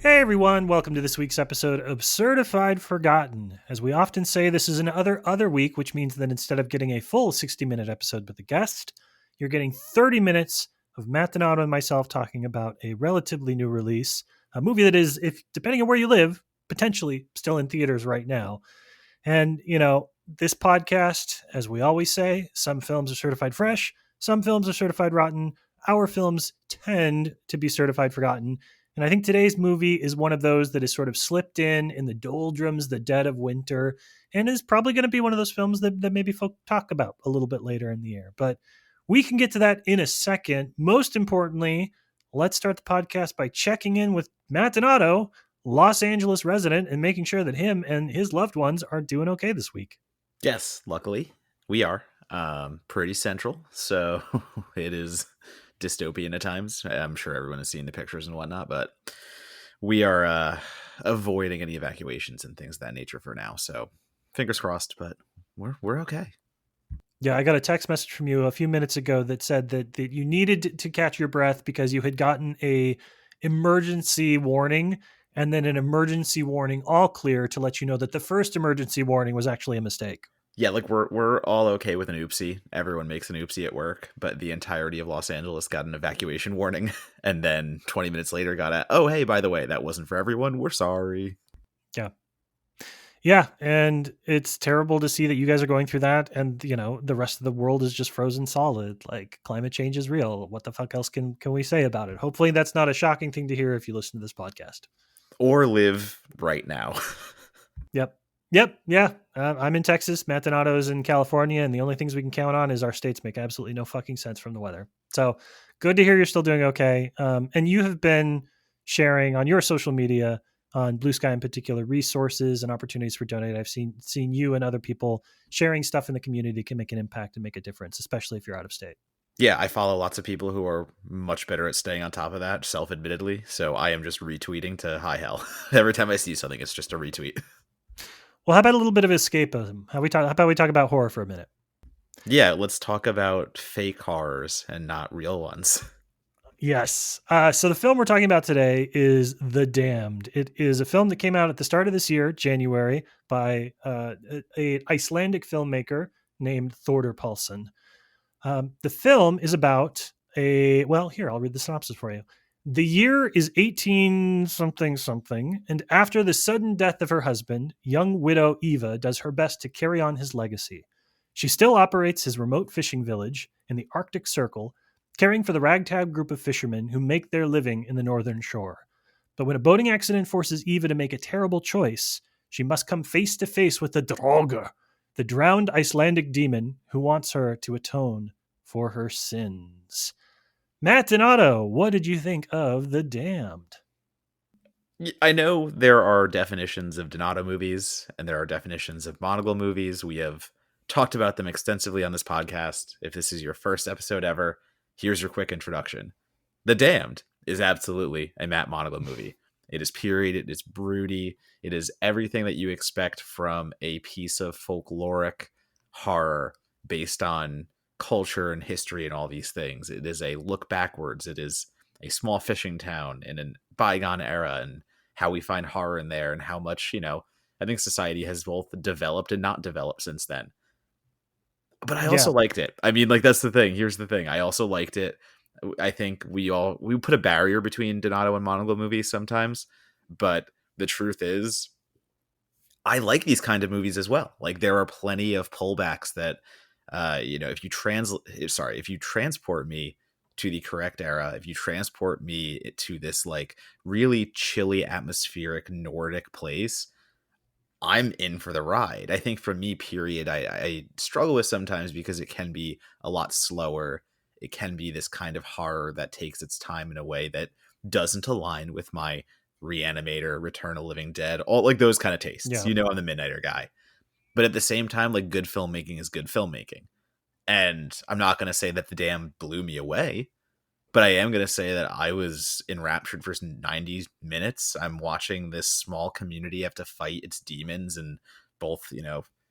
Hey everyone, welcome to this week's episode of Certified Forgotten. As we often say, this is another other week, which means that instead of getting a full 60-minute episode with a guest, you're getting 30 minutes of Matt Donato and myself talking about a relatively new release, a movie that is, if depending on where you live, potentially still in theaters right now. And, this podcast, as we always say, some films are certified fresh, some films are certified rotten. Our films tend to be certified forgotten. And I think today's movie is one of those that is sort of slipped in the doldrums, the dead of winter, and is probably going to be one of those films that maybe folk talk about a little bit later in the year. But we can get to that in a second. Most importantly, let's start the podcast by checking in with Matt Donato, Los Angeles resident, and making sure that him and his loved ones are doing okay this week. Yes, luckily we are pretty central, so it is dystopian at times. I'm sure everyone has seen the pictures and whatnot, but we are avoiding any evacuations and things of that nature for now. So fingers crossed, but we're okay. Yeah, I got a text message from you a few minutes ago that said that you needed to catch your breath because you had gotten a emergency warning and then an emergency warning all clear to let you know that the first emergency warning was actually a mistake. Yeah, like we're all okay with an oopsie. Everyone makes an oopsie at work, but the entirety of Los Angeles got an evacuation warning, and then 20 minutes later got a, oh hey, by the way, that wasn't for everyone. We're sorry. Yeah. Yeah, and it's terrible to see that you guys are going through that, and the rest of the world is just frozen solid. Like, climate change is real. What the fuck else can we say about it? Hopefully that's not a shocking thing to hear if you listen to this podcast. Or live right now. Yep. Yep. Yeah. I'm in Texas. Matt Donato is in California, and the only things we can count on is our states make absolutely no fucking sense from the weather. So good to hear you're still doing okay. And you have been sharing on your social media, on Blue Sky in particular, resources and opportunities for donate. I've seen you and other people sharing stuff in the community that can make an impact and make a difference, especially if you're out of state. Yeah, I follow lots of people who are much better at staying on top of that, self-admittedly. So I am just retweeting to high hell. Every time I see something, it's just a retweet. Well, how about a little bit of escapism? How about we talk about horror for a minute? Yeah, let's talk about fake horrors and not real ones. Yes. So the film we're talking about today is The Damned. It is a film that came out at the start of this year, January, by a Icelandic filmmaker named Thordur Paulson. The film is about here, I'll read the synopsis for you. The year is 18 something something, and after the sudden death of her husband, young widow Eva does her best to carry on his legacy. She still operates his remote fishing village in the Arctic Circle, caring for the ragtag group of fishermen who make their living in the northern shore. But when a boating accident forces Eva to make a terrible choice, she must come face to face with the Draugr, the drowned Icelandic demon who wants her to atone for her sins. Matt Donato, what did you think of The Damned? I know there are definitions of Donato movies and there are definitions of Monagle movies. We have talked about them extensively on this podcast. If this is your first episode ever, here's your quick introduction. The Damned is absolutely a Matt Monagle movie. It is period, it is broody, it is everything that you expect from a piece of folkloric horror based on culture and history and all these things. It is a look backwards. It is a small fishing town in a bygone era and how we find horror in there and how much, I think society has both developed and not developed since then. But I also liked it. I mean, like, that's the thing. Here's the thing. I also liked it. I think we put a barrier between Donato and Monagle movies sometimes, but the truth is I like these kind of movies as well. Like, there are plenty of pullbacks that if you transport me to the correct era, if you transport me to this like really chilly atmospheric Nordic place, I'm in for the ride. I think for me, period, I struggle with sometimes because it can be a lot slower. It can be this kind of horror that takes its time in a way that doesn't align with my Reanimator, Return of Living Dead, all like those kind of tastes. Yeah. I'm the Midnighter guy. But at the same time, like, good filmmaking is good filmmaking. And I'm not going to say that The Damned blew me away, but I am going to say that I was enraptured for 90 minutes. I'm watching this small community have to fight its demons and both,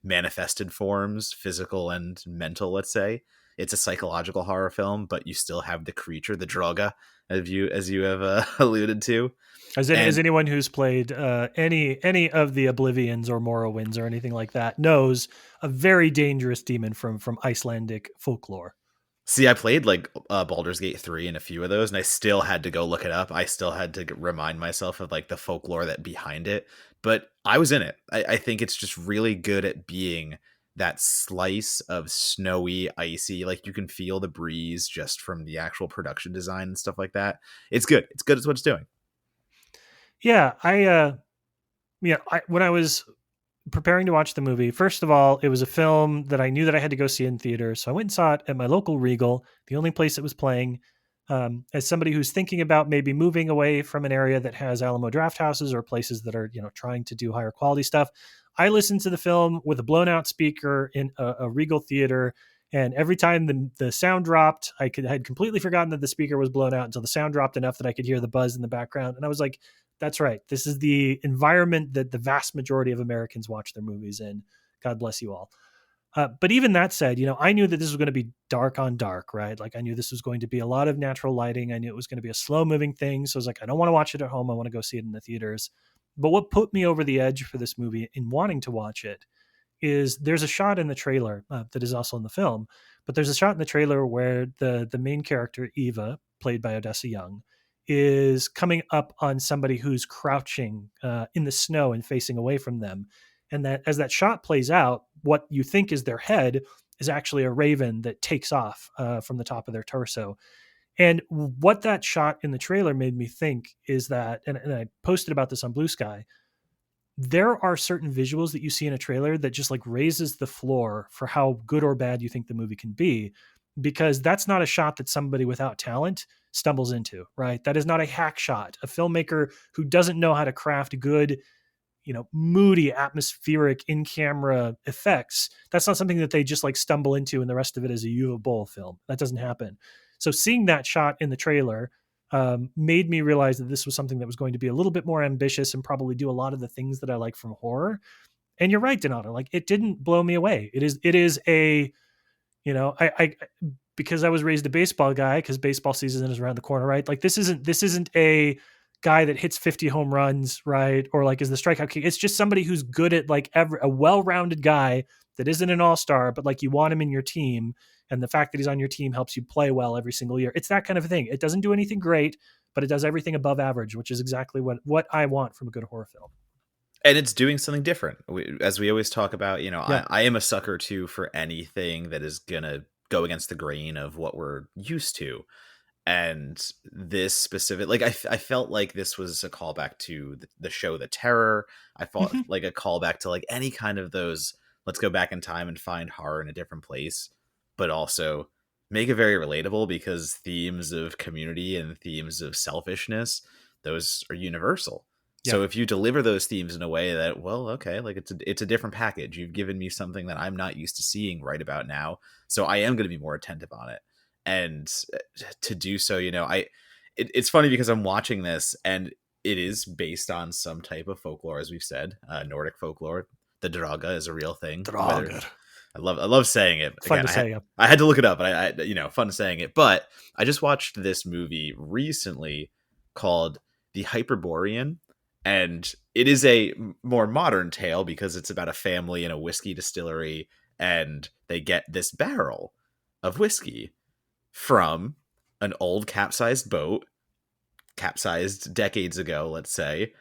manifested forms, physical and mental, let's say. It's a psychological horror film, but you still have the creature, the Draga, as you have alluded to. As And anyone who's played any of the Oblivions or Morrowinds or anything like that knows, a very dangerous demon from Icelandic folklore. see, I played like Baldur's Gate 3 and a few of those, and I still had to go look it up. I still had to remind myself of like the folklore that behind it. But I was in it. I think it's just really good at being that slice of snowy, icy. Like you can feel the breeze just from the actual production design and stuff like that. It's good. It's good at what it's doing. Yeah, when I was preparing to watch the movie, first of all, it was a film that I knew that I had to go see in theater. So I went and saw it at my local Regal, the only place it was playing. As somebody who's thinking about maybe moving away from an area that has Alamo draft houses or places that are, trying to do higher quality stuff, I listened to the film with a blown out speaker in a Regal theater. And every time the sound dropped, I had completely forgotten that the speaker was blown out until the sound dropped enough that I could hear the buzz in the background. And I was like, that's right. This is the environment that the vast majority of Americans watch their movies in. God bless you all. But even that said, I knew that this was going to be dark on dark, right? Like I knew this was going to be a lot of natural lighting. I knew it was going to be a slow moving thing. So I was like, I don't want to watch it at home. I want to go see it in the theaters. But what put me over the edge for this movie in wanting to watch it is there's a shot in the trailer that is also in the film, but there's a shot in the trailer where the main character, Eva, played by Odessa Young, is coming up on somebody who's crouching in the snow and facing away from them. And that as that shot plays out, what you think is their head is actually a raven that takes off from the top of their torso. And what that shot in the trailer made me think is that, and I posted about this on Blue Sky, there are certain visuals that you see in a trailer that just like raises the floor for how good or bad you think the movie can be, because that's not a shot that somebody without talent stumbles into, right? That is not a hack shot. A filmmaker who doesn't know how to craft good, moody, atmospheric in camera effects, that's not something that they just like stumble into and the rest of it is a Uwe Boll film. That doesn't happen. So seeing that shot in the trailer made me realize that this was something that was going to be a little bit more ambitious and probably do a lot of the things that I like from horror. And you're right, Donato. Like it didn't blow me away. It is a, I because I was raised a baseball guy, because baseball season is around the corner, right? Like this isn't a guy that hits 50 home runs, right? Or like is the strikeout king. It's just somebody who's good at like a well-rounded guy that isn't an all-star, but like you want him in your team. And the fact that he's on your team helps you play well every single year. It's that kind of thing. It doesn't do anything great, but it does everything above average, which is exactly what I want from a good horror film. And it's doing something different. As we always talk about, Yeah. I am a sucker too for anything that is going to go against the grain of what we're used to. And this specific, like I felt like this was a callback to the show The Terror. I felt Mhm. like a callback to like any kind of those, let's go back in time and find horror in a different place, but also make it very relatable, because themes of community and themes of selfishness, those are universal. Yeah. So if you deliver those themes in a way that, well, okay, like it's a different package. You've given me something that I'm not used to seeing right about now, so I am going to be more attentive on it. And to do so, it's funny because I'm watching this and it is based on some type of folklore, as we've said, Nordic folklore. The Draga is a real thing. Whether Draugr. I love saying it. Fun Again, to say. Yeah. I had to look it up, but fun saying it. But I just watched this movie recently called The Hyperborean, and it is a more modern tale because it's about a family in a whiskey distillery, and they get this barrel of whiskey from an old capsized boat, capsized decades ago, let's say.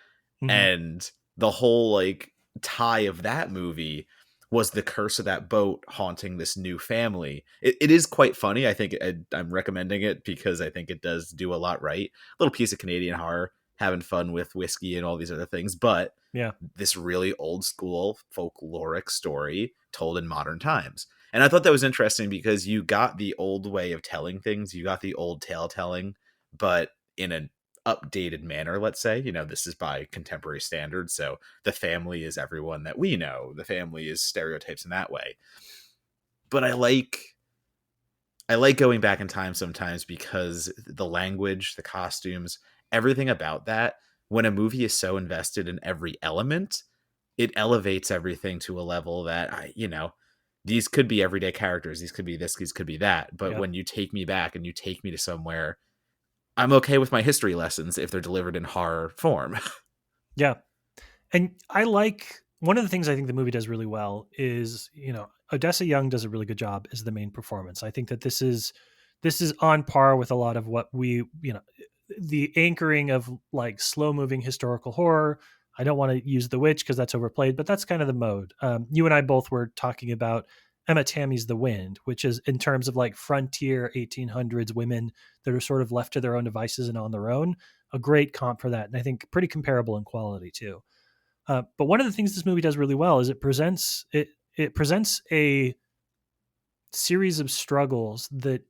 Mhm. And the whole like tie of that movie was the curse of that boat haunting this new family. It is quite funny. I think I'm recommending it because I think it does do a lot right. A little piece of Canadian horror, having fun with whiskey and all these other things, but Yeah. this really old school folkloric story told in modern times. And I thought that was interesting because you got the old way of telling things, you got the old tale telling, but in an updated manner, let's say. This is by contemporary standards, so the family is everyone that we know. The family is stereotypes in that way. But I like going back in time sometimes because the language, the costumes, everything about that, when a movie is so invested in every element, it elevates everything to a level that these could be everyday characters, these could be this, these could be that, but Yep. when you take me back and you take me to somewhere, I'm okay with my history lessons if they're delivered in horror form. Yeah. And I like one of the things I think the movie does really well is, Odessa Young does a really good job as the main performance. I think that this is on par with a lot of what the anchoring of like slow moving historical horror. I don't want to use The Witch because that's overplayed, but that's kind of the mode. You and I both were talking about Emma Tammy's The Wind, which is in terms of like frontier 1800s women that are sort of left to their own devices and on their own. A great comp for that, and I think pretty comparable in quality too. But one of the things this movie does really well is it presents a series of struggles that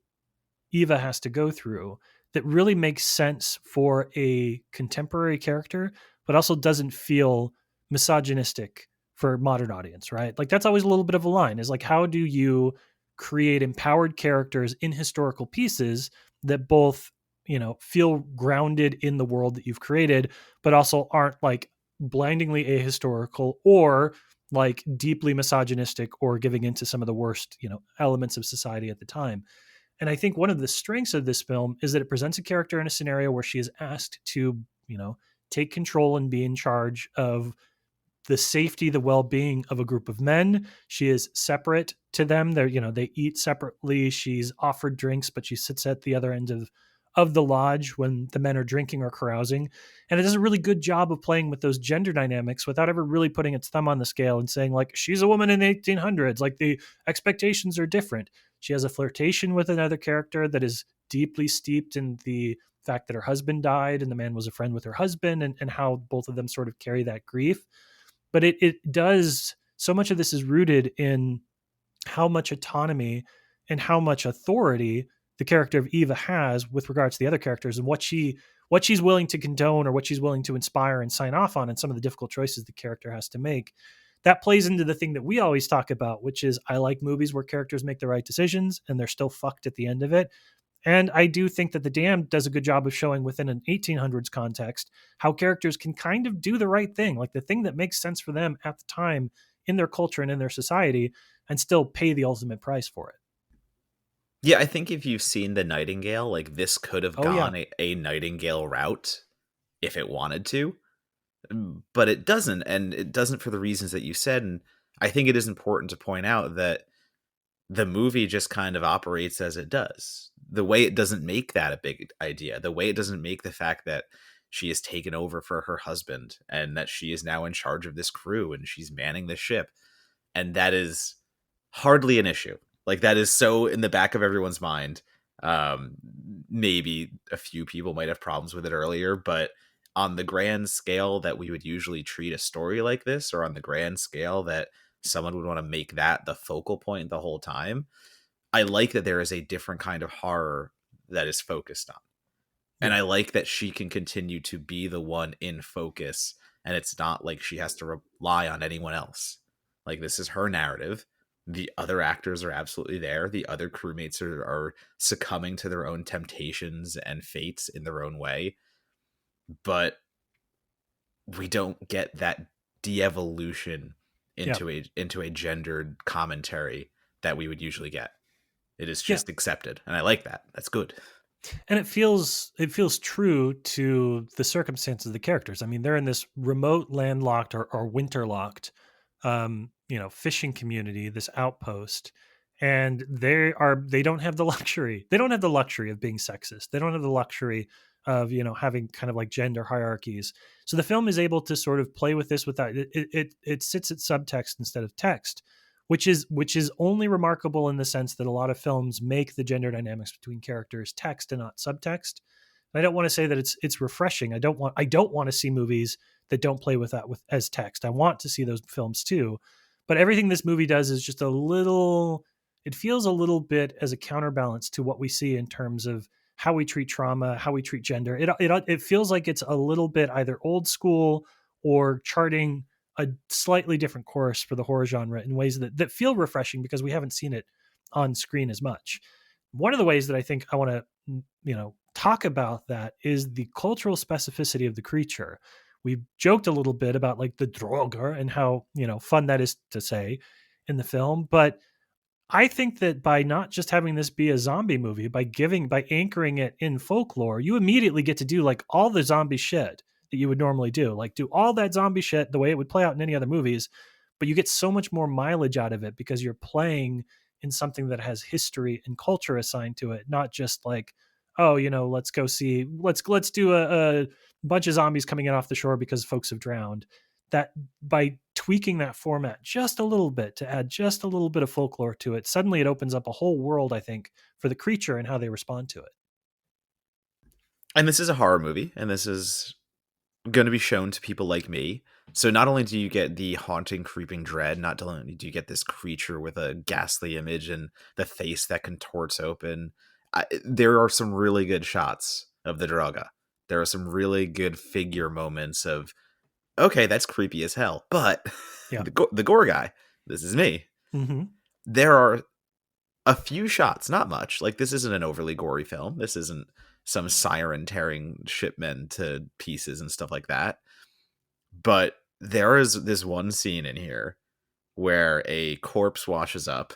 Eva has to go through that really makes sense for a contemporary character, but also doesn't feel misogynistic for a modern audience, right? Like that's always a little bit of a line is like, how do you create empowered characters in historical pieces that both, feel grounded in the world that you've created, but also aren't like blindingly ahistorical or like deeply misogynistic or giving into some of the worst, elements of society at the time. And I think one of the strengths of this film is that it presents a character in a scenario where she is asked to, take control and be in charge of the safety, the well-being of a group of men. She is separate to them. They eat separately. She's offered drinks, but she sits at the other end of the lodge when the men are drinking or carousing. And it does a really good job of playing with those gender dynamics without ever really putting its thumb on the scale and saying like she's a woman in the 1800s, like the expectations are different. She has a flirtation with another character that is deeply steeped in the fact that her husband died and the man was a friend with her husband, and how both of them sort of carry that grief. But it does, so much of this is rooted in how much autonomy and how much authority the character of Eva has with regards to the other characters, and what she's willing to condone or what she's willing to inspire and sign off on, and some of the difficult choices the character has to make. That plays into the thing that we always talk about, which is I like movies where characters make the right decisions and they're still fucked at the end of it. And I do think that The Damned does a good job of showing within an 1800s context how characters can kind of do the right thing, like the thing that makes sense for them at the time in their culture and in their society, and still pay the ultimate price for it. Yeah, I think if you've seen The Nightingale, like this could have Oh, yeah. gone a Nightingale route if it wanted to, but it doesn't, and it doesn't for the reasons that you said. And I think it is important to point out that the movie just kind of operates as it does. The way it doesn't make that a big idea, the way it doesn't make the fact that she has taken over for her husband and that she is now in charge of this crew and she's manning the ship, and that is hardly an issue. Like that is so in the back of everyone's mind. Um, Maybe a few people might have problems with it earlier, but on the grand scale that we would usually treat a story like this, or on the grand scale that someone would want to make that the focal point the whole time, I like that there is a different kind of horror that is focused on. And Yeah. I like that she can continue to be the one in focus, and it's not like she has to rely on anyone else. Like this is her narrative. The other actors are absolutely there. The other crewmates are succumbing to their own temptations and fates in their own way. But we don't get that de-evolution Yeah. into a gendered commentary that we would usually get. It is Yeah. just accepted, and I like that. That's good. And it feels true to the circumstances of the characters. I mean, they're in this remote, landlocked or winterlocked, fishing community, this outpost, and they don't have the luxury. They don't have the luxury of being sexist. They don't have the luxury of having kind of like gender hierarchies. So the film is able to sort of play with this without it sits at subtext instead of text, which is only remarkable in the sense that a lot of films make the gender dynamics between characters text and not subtext. And I don't want to say that it's refreshing. I don't want to see movies that don't play with that with as text. I want to see those films too. But everything this movie does is just a little it feels a little bit as a counterbalance to what we see in terms of how we treat trauma, how we treat gender. It feels like it's a little bit either old school or charting a slightly different course for the horror genre in ways that feel refreshing because we haven't seen it on screen as much. One of the ways that I think I want to talk about that is the cultural specificity of the creature, We joked a little bit about like the droger and how, fun that is to say in the film. But I think that by not just having this be a zombie movie, by anchoring it in folklore, you immediately get to do like all the zombie shit that you would normally do. Like do all that zombie shit the way it would play out in any other movies, but you get so much more mileage out of it because you're playing in something that has history and culture assigned to it, not just like, oh, let's go see, let's do a bunch of zombies coming in off the shore because folks have drowned. That by tweaking that format just a little bit to add just a little bit of folklore to it, suddenly it opens up a whole world, I think, for the creature and how they respond to it. And this is a horror movie, and this is going to be shown to people like me. So not only do you get the haunting, creeping dread, not only do you get this creature with a ghastly image and the face that contorts open, there are some really good shots of the Draga. There are some really good figure moments of, okay, that's creepy as hell, but Yeah. the gore guy, this is me. Mm-hmm. There are a few shots, not much. Like, this isn't an overly gory film. This isn't some siren tearing shipmen to pieces and stuff like that. But there is this one scene in here where a corpse washes up.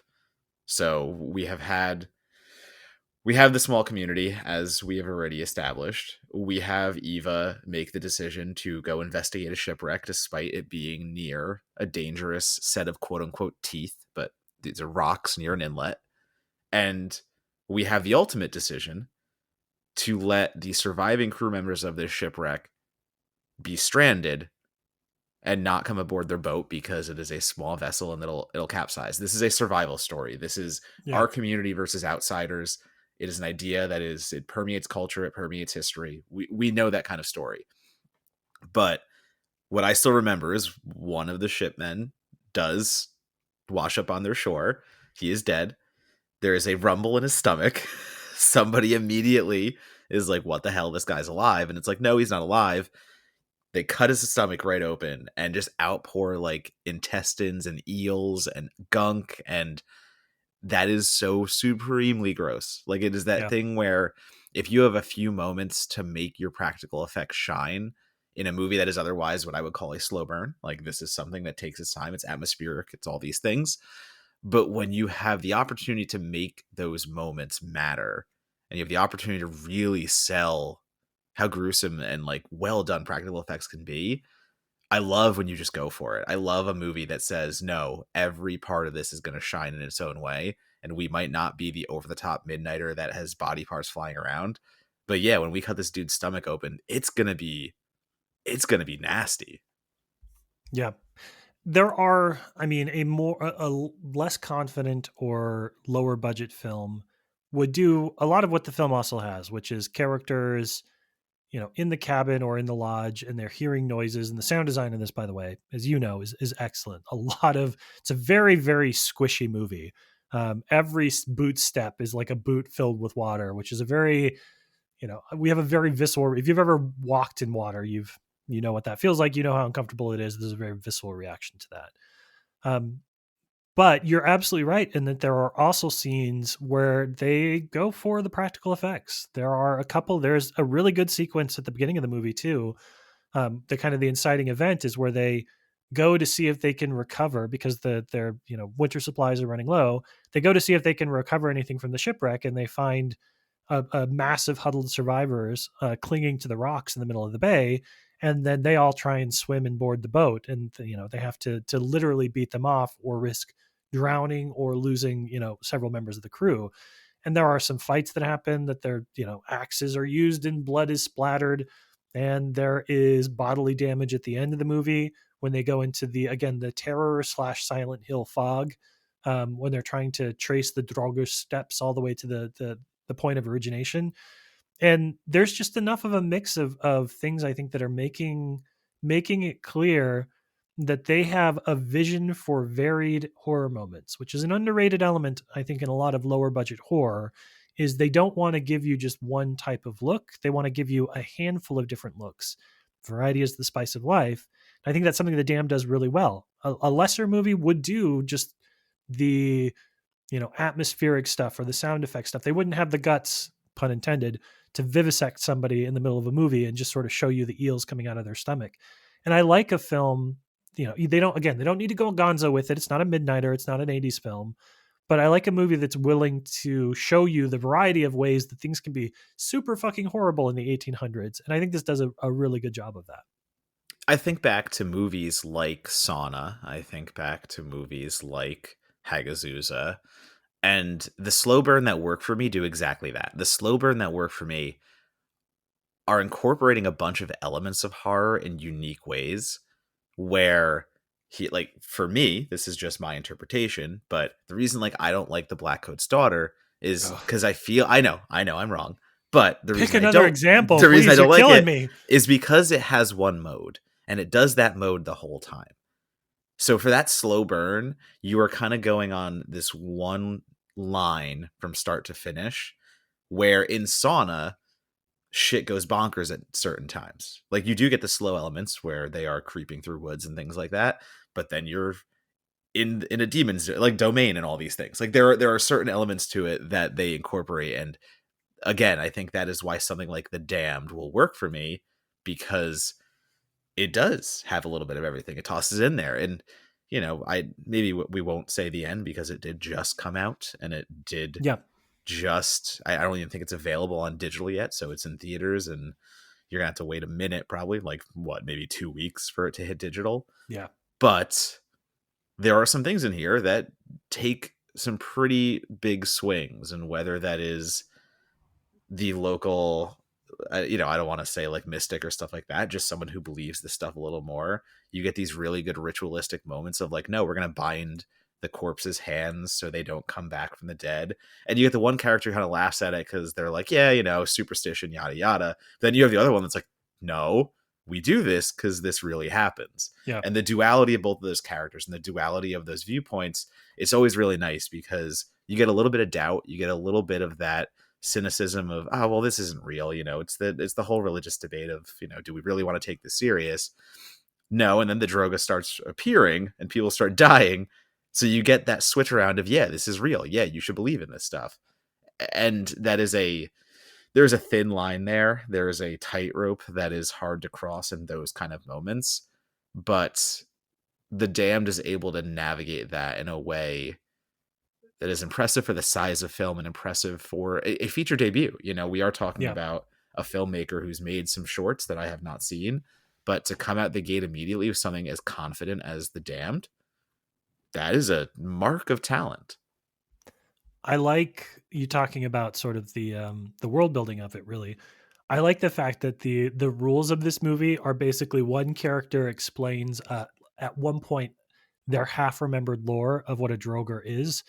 So we have the small community, as we have already established. We have Eva make the decision to go investigate a shipwreck despite it being near a dangerous set of quote unquote teeth, but these are rocks near an inlet. And we have the ultimate decision to let the surviving crew members of this shipwreck be stranded and not come aboard their boat because it is a small vessel and it'll capsize. This is a survival story. This is Yeah. our community versus outsiders. It is an idea that it permeates culture, it permeates history. We know that kind of story. But what I still remember is one of the shipmen does wash up on their shore. He is dead. There is a rumble in his stomach. Somebody immediately is like, what the hell? This guy's alive. And it's like, no, he's not alive. They cut his stomach right open and just outpour like intestines and eels and gunk. And that is so supremely gross. Like, it is that Yeah. thing where if you have a few moments to make your practical effects shine in a movie that is otherwise what I would call a slow burn, like this is something that takes its time, it's atmospheric, it's all these things. But when you have the opportunity to make those moments matter and you have the opportunity to really sell how gruesome and like well done practical effects can be, I love when you just go for it. I love a movie that says, no, every part of this is going to shine in its own way. And we might not be the over the top midnighter that has body parts flying around. But yeah, when we cut this dude's stomach open, it's going to be nasty. Yeah. There are, I mean, a less confident or lower budget film would do a lot of what the film also has, which is characters, in the cabin or in the lodge, and they're hearing noises. And the sound design in this, by the way, as you know, is excellent. It's a very, very squishy movie. Every boot step is like a boot filled with water, which is a very, we have a very visceral. If you've ever walked in water, you know what that feels like. You know how uncomfortable it is. There's a very visceral reaction to that. Um, but you're absolutely right in that there are also scenes where they go for the practical effects. There's a really good sequence at the beginning of the movie too. The kind of the inciting event is where they go to see if they can recover because their winter supplies are running low. They go to see if they can recover anything from the shipwreck, and they find a massive huddled survivors clinging to the rocks in the middle of the bay, and then they all try and swim and board the boat, and they have to literally beat them off or risk drowning or losing several members of the crew. And there are some fights that happen that their axes are used and blood is splattered, and there is bodily damage at the end of the movie when they go into the terror slash Silent Hill fog, when they're trying to trace the Draugr steps all the way to the point of origination. And there's just enough of a mix of things, I think, that are making it clear that they have a vision for varied horror moments, which is an underrated element, I think, in a lot of lower budget horror. Is they don't want to give you just one type of look. They want to give you a handful of different looks. Variety is the spice of life. I think that's something the Dam does really well. A lesser movie would do just the atmospheric stuff or the sound effect stuff. They wouldn't have the guts, pun intended, to vivisect somebody in the middle of a movie and just sort of show you the eels coming out of their stomach. And I like a film, they don't need to go gonzo with it. It's not a midnighter, it's not an 80s film, but I like a movie that's willing to show you the variety of ways that things can be super fucking horrible in the 1800s. And I think this does a really good job of that. I think back to movies like Sauna. I think back to movies like Hagazusa. And the slow burn that work for me do exactly that. The slow burn that work for me are incorporating a bunch of elements of horror in unique ways where like for me, this is just my interpretation, but the reason like I don't like The Black Coat's Daughter is Ugh. because I know I'm wrong, but Pick another example, the reason I please. You're don't like killing it me. is because it has one mode and it does that mode the whole time. So for that slow burn, you are kind of going on this one line from start to finish, where in Sauna, shit goes bonkers at certain times. Like you do get the slow elements where they are creeping through woods and things like that, but then you're in a demon's like domain and all these things. Like there are certain elements to it that they incorporate, and again, I think that is why something like The Damned will work for me, because it does have a little bit of everything. It tosses in there, and I maybe we won't say the end because it did just come out, and it did Yeah. just. I don't even think it's available on digital yet, so it's in theaters, and you're gonna have to wait a minute, probably like maybe 2 weeks for it to hit digital. Yeah. But there are some things in here that take some pretty big swings, and whether that is the local I don't want to say like mystic or stuff like that, just someone who believes this stuff a little more, you get these really good ritualistic moments of like, no, we're going to bind the corpse's hands so they don't come back from the dead. And you get the one character who kind of laughs at it because they're like, yeah, superstition, yada yada. Then you have the other one that's like, no, we do this because this really happens. Yeah. And the duality of both of those characters and the duality of those viewpoints, it's always really nice because you get a little bit of doubt, you get a little bit of that cynicism of, oh well, this isn't real. It's the whole religious debate of, do we really want to take this serious? No. And then the droga starts appearing and people start dying, so you get that switch around of, yeah, this is real, yeah, you should believe in this stuff. And there's a thin line there is a tightrope that is hard to cross in those kind of moments, but The Damned is able to navigate that in a way that is impressive for the size of film and impressive for a feature debut. We are talking Yeah. about a filmmaker who's made some shorts that I have not seen, but to come out the gate immediately with something as confident as The Damned, that is a mark of talent. I like you talking about sort of the world building of it. Really, I like the fact that the rules of this movie are basically one character explains at one point their half remembered lore of what a droger is,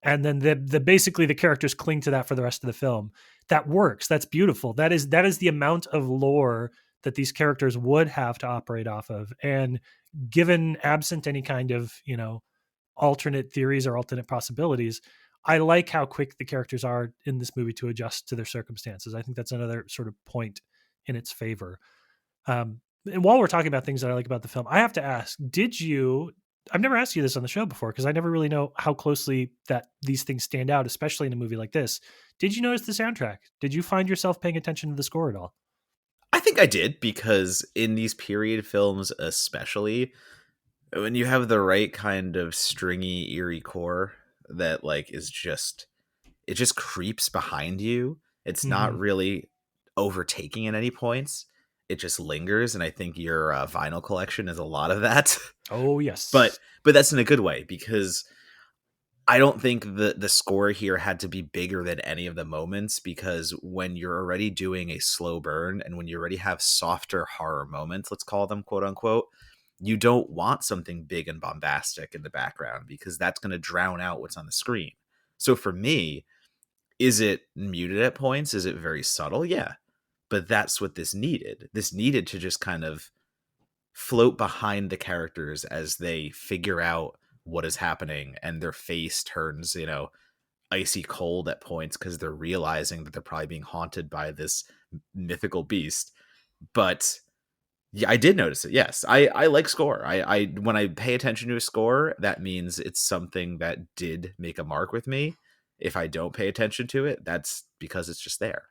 and then the basically the characters cling to that for the rest of the film. That works. That's beautiful. That is the amount of lore that these characters would have to operate off of, and given absent any kind of alternate theories or alternate possibilities, I like how quick the characters are in this movie to adjust to their circumstances. I think that's another sort of point in its favor. And while we're talking about things that I like about the film, I have to ask, did you, I've never asked you this on the show before because I never really know how closely that these things stand out, especially in a movie like this. Did you notice the soundtrack? Did you find yourself paying attention to the score at all? I think I did, because in these period films, especially when you have the right kind of stringy, eerie core that like is just, it just creeps behind you. It's not Mm-hmm. really overtaking at any points. It just lingers, and I think your vinyl collection is a lot of that. Oh, but yes. but that's in a good way, because I don't think the score here had to be bigger than any of the moments, because when you're already doing a slow burn and when you already have softer horror moments, let's call them, quote unquote, you don't want something big and bombastic in the background, because that's going to drown out what's on the screen. So for me, is it muted at points? Is it very subtle? Yeah. But that's what this needed. This needed to just kind of float behind the characters as they figure out what is happening, and their face turns, icy cold at points because they're realizing that they're probably being haunted by this mythical beast. But yeah, I did notice it. Yes, I like score. I when I pay attention to a score, that means it's something that did make a mark with me. If I don't pay attention to it, that's because it's just there.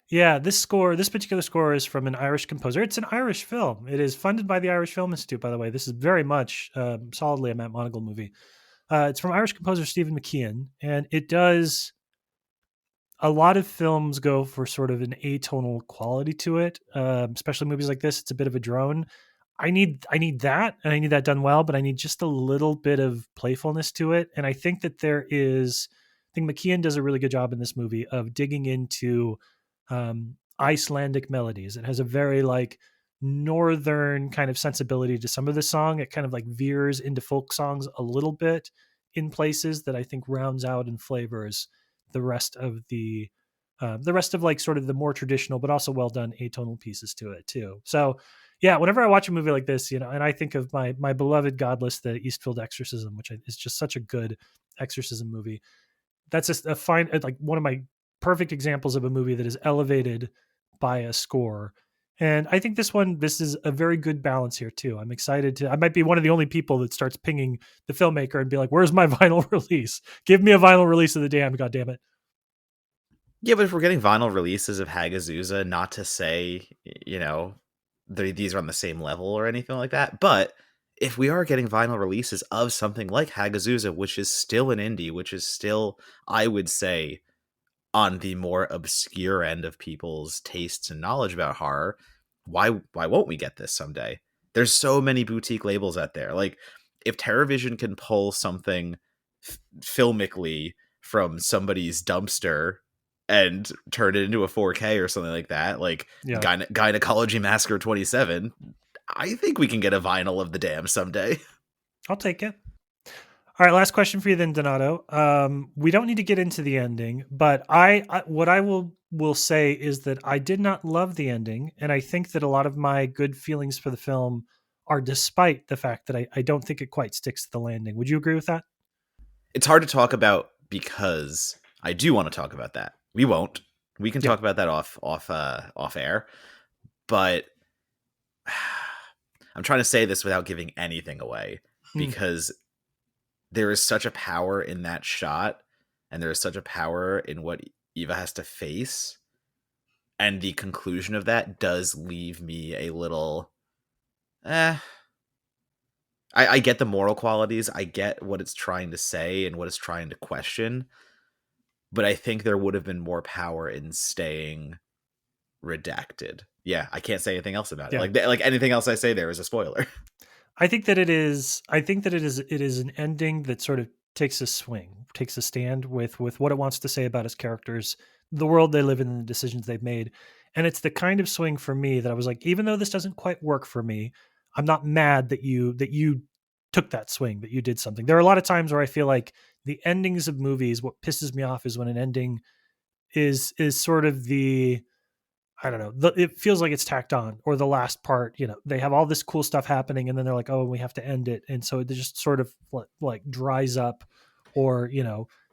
Yeah, this particular score is from an Irish composer. It's an Irish film. It is funded by the Irish Film Institute, by the way. This is very much solidly a Matt Monagle movie. It's from Irish composer Stephen McKeon, and it does a lot of films go for sort of an atonal quality to it, especially movies like this. It's a bit of a drone. I need that, and I need that done well, but I need just a little bit of playfulness to it. And I think that I think McKeon does a really good job in this movie of digging into Icelandic melodies. It has a very like northern kind of sensibility to some of the song. It kind of like veers into folk songs a little bit in places that I think rounds out and flavors the rest of the rest of like sort of the more traditional but also well done atonal pieces to it too. So yeah, whenever I watch a movie like this, you know, and I think of my beloved Godless, the Eastfield Exorcism, which is just such a good exorcism movie. That's just a fine, like one of my perfect examples of a movie that is elevated by a score. And I think this is a very good balance here too. I'm excited to. I might be one of the only people that starts pinging the filmmaker and be like, "Where's my vinyl release? Give me a vinyl release of the Damned, God damn it!" Yeah, but if we're getting vinyl releases of Hagazusa, not to say, these are on the same level or anything like that, but if we are getting vinyl releases of something like Hagazusa, which is still an indie, which is still, I would say, on the more obscure end of people's tastes and knowledge about horror, why won't we get this someday? There's so many boutique labels out there. Like if TerraVision can pull something filmically from somebody's dumpster and turn it into a 4K or something like that, like Yeah, Gynecology Massacre 27, I think we can get a vinyl of the Dam someday. I'll take it. All right, last question for you then, Donato. We don't need to get into the ending, but what I will say is that I did not love the ending, and I think that a lot of my good feelings for the film are despite the fact that I don't think it quite sticks to the landing. Would you agree with that? It's hard to talk about because I do want to talk about that. We won't. We can Yeah. talk about that off air, but I'm trying to say this without giving anything away Mm, because there is such a power in that shot and there is such a power in what Eva has to face, and the conclusion of that does leave me a little eh. I get the moral qualities, I get what it's trying to say and what it's trying to question, but I think there would have been more power in staying redacted. Yeah, I can't say anything else about it. yeah. Like anything else I say there is a spoiler. I think that it is. I think that it is an ending that sort of takes a swing, takes a stand with what it wants to say about its characters, the world they live in, and the decisions they've made. And it's the kind of swing for me that I was like, even though this doesn't quite work for me, I'm not mad that you took that swing, that you did something. There are a lot of times where I feel like the endings of movies, what pisses me off is when an ending is sort of the I don't know. It feels like it's tacked on, or the last part. You know, they have all this cool stuff happening, and then they're like, "Oh, we have to end it," and so it just sort of like dries up, or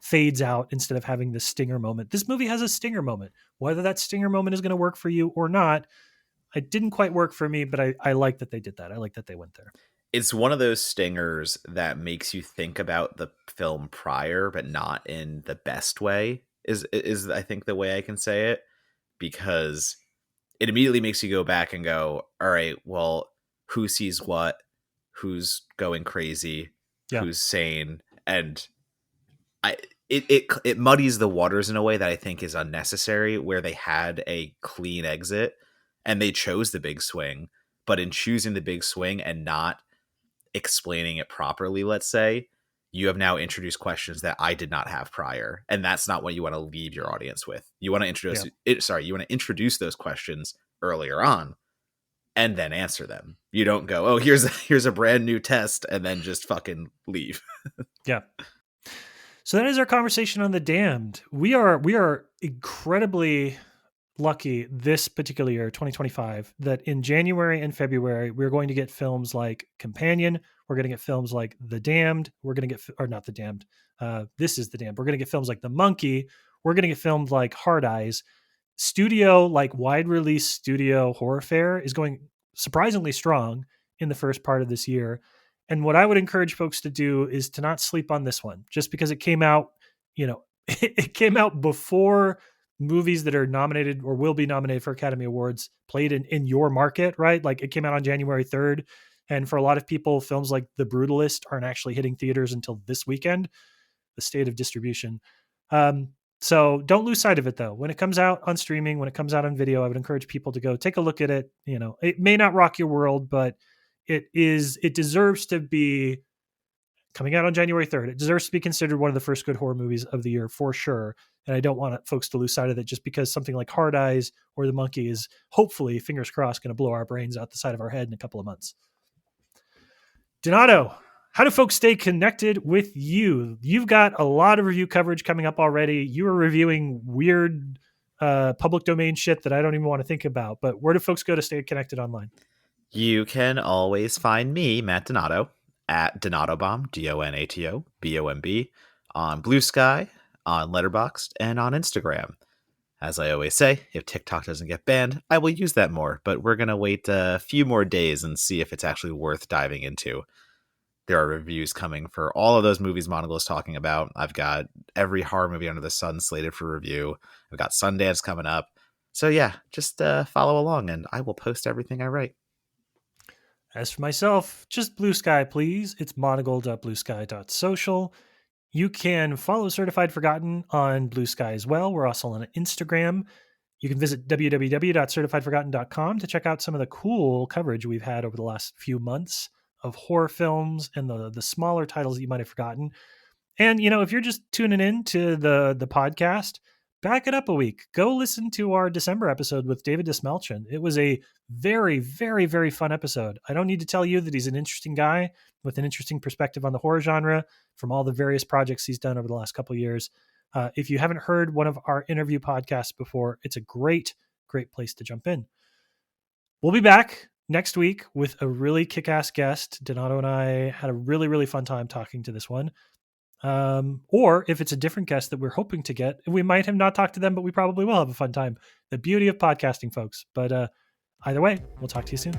fades out instead of having this stinger moment. This movie has a stinger moment. Whether that stinger moment is going to work for you or not, it didn't quite work for me. But I like that they did that. I like that they went there. It's one of those stingers that makes you think about the film prior, but not in the best way. Is I think the way I can say it, because it immediately makes you go back and go, all right, well, who sees what, who's going crazy, Yeah, who's sane, and I it muddies the waters in a way that I think is unnecessary. Where they had a clean exit and they chose the big swing, but in choosing the big swing and not explaining it properly, let's say, you have now introduced questions that I did not have prior, and that's not what you want to leave your audience with. You want to yeah, introduce it. Sorry, you want to introduce those questions earlier on, and then answer them. You don't go, oh, here's a brand new test, and then just fucking leave. yeah. So that is our conversation on The Damned. We are incredibly lucky this particular year, 2025, that in January and February, we're going to get films like Companion. We're going to get films like The Damned. We're going to get, or not The Damned. This is The Damned. We're going to get films like The Monkey. We're going to get films like Hard Eyes. Studio, like wide release studio horror fare, is going surprisingly strong in the first part of this year. And what I would encourage folks to do is to not sleep on this one just because it came out, it came out before movies that are nominated or will be nominated for Academy Awards played in your market, right? Like it came out on January 3rd. And for a lot of people, films like The Brutalist aren't actually hitting theaters until this weekend, the state of distribution. Um, so don't lose sight of it though. When it comes out on streaming, when it comes out on video, I would encourage people to go take a look at it. You know, it may not rock your world, but it deserves to be coming out on January 3rd. It deserves to be considered one of the first good horror movies of the year for sure. And I don't want folks to lose sight of it just because something like Hard Eyes or The Monkey is hopefully, fingers crossed, going to blow our brains out the side of our head in a couple of months. Donato, how do folks stay connected with you? You've got a lot of review coverage coming up already. You are reviewing weird public domain shit that I don't even want to think about. But where do folks go to stay connected online? You can always find me, Matt Donato, at Donatobomb, DONATOBOMB, on Blue Sky, on Letterboxd, and on Instagram. As I always say, if TikTok doesn't get banned, I will use that more, but we're going to wait a few more days and see if it's actually worth diving into. There are reviews coming for all of those movies Monocle is talking about. I've got every horror movie under the sun slated for review. I've got Sundance coming up. So yeah, just follow along and I will post everything I write. As for myself, just Blue Sky, please. It's monocle.bluesky.social. You can follow Certified Forgotten on Blue Sky as well. We're also on Instagram. You can visit www.certifiedforgotten.com to check out some of the cool coverage we've had over the last few months of horror films and the smaller titles that you might have forgotten. And you know, if you're just tuning in to the podcast, back it up a week. Go listen to our December episode with David Dismelchin. It was a very, very, very fun episode. I don't need to tell you that he's an interesting guy with an interesting perspective on the horror genre from all the various projects he's done over the last couple of years. If you haven't heard one of our interview podcasts before, it's a great, great place to jump in. We'll be back next week with a really kick-ass guest. Donato and I had a really, really fun time talking to this one. Or if it's a different guest that we're hoping to get, we might have not talked to them, but we probably will have a fun time. The beauty of podcasting, folks. But either way, we'll talk to you soon.